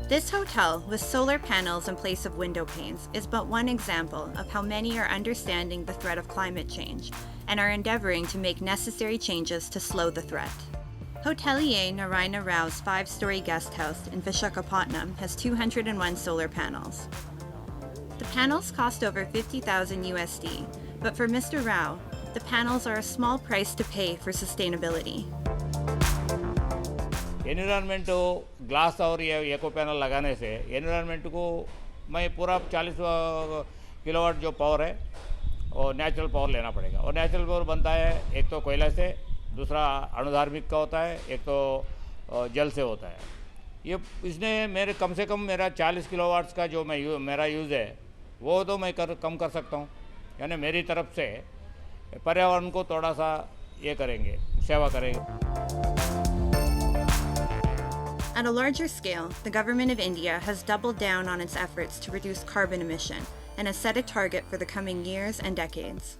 This hotel, with solar panels in place of window panes, is but one example of how many are understanding the threat of climate change and are endeavoring to make necessary changes to slow the threat. Hotelier Narayana Rao's 5-story guest house in Visakhapatnam has 201 solar panels. The panels cost over 50,000 USD, but for Mr. Rao, the panels are a small price to pay for sustainability. Environment glass और ये एको panel लगाने से environment को मैं पूरा 40 kilowatt जो power है और नेचुरल पावर लेना पड़ेगा। और नेचुरल पावर बनता है एक तो कोयला से, दूसरा अणुधार्मिक का होता है, एक तो जल से होता है। ये इसने मेरे कम से कम मेरा 40 किलोवाट्स का जो मेरा यूज़ है वो तो मैं कम कर सकता हूँ। यानी मेरी तरफ से पर्यावरण को थोड़ा सा ये करेंगे, सेवा करेंगे। At a larger scale, the government of India has doubled down on its efforts to reduce carbon emission and has set a target for the coming years and decades.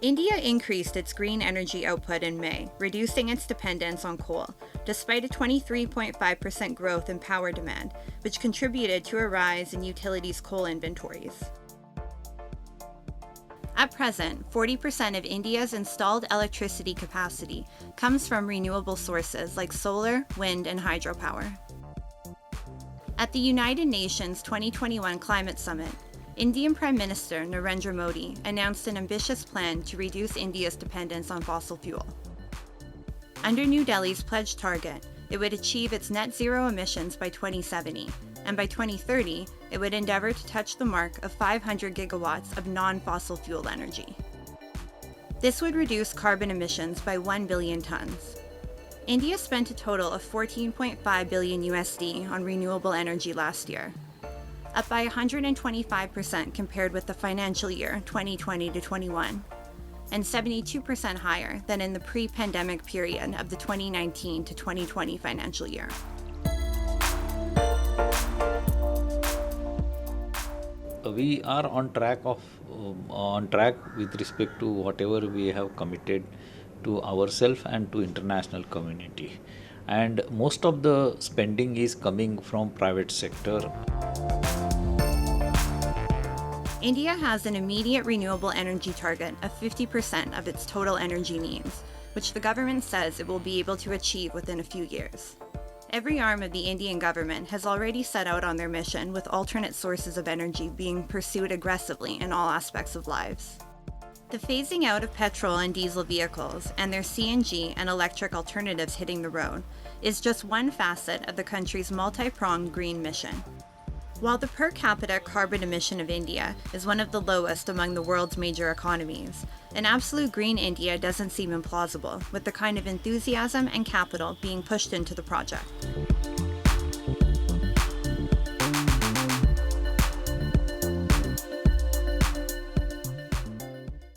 India increased its green energy output in May, reducing its dependence on coal, despite a 23.5% growth in power demand, which contributed to a rise in utilities' coal inventories. At present, 40% of India's installed electricity capacity comes from renewable sources like solar, wind, and hydropower. At the United Nations 2021 Climate Summit, Indian Prime Minister Narendra Modi announced an ambitious plan to reduce India's dependence on fossil fuel. Under New Delhi's pledged target, it would achieve its net zero emissions by 2070, and by 2030, it would endeavor to touch the mark of 500 gigawatts of non-fossil fuel energy. This would reduce carbon emissions by 1 billion tons. India spent a total of 14.5 billion USD on renewable energy last year, up by 125% compared with the financial year 2020 to 21, and 72% higher than in the pre-pandemic period of the 2019 to 2020 financial year. We are on track with respect to whatever we have committed to ourselves and to international community, and most of the spending is coming from private sector. India has an immediate renewable energy target of 50% of its total energy needs, which the government says it will be able to achieve within a few years. Every arm of the Indian government has already set out on their mission, with alternate sources of energy being pursued aggressively in all aspects of lives. The phasing out of petrol and diesel vehicles and their CNG and electric alternatives hitting the road is just one facet of the country's multi-pronged green mission. While the per capita carbon emission of India is one of the lowest among the world's major economies, an absolute green India doesn't seem implausible, with the kind of enthusiasm and capital being pushed into the project.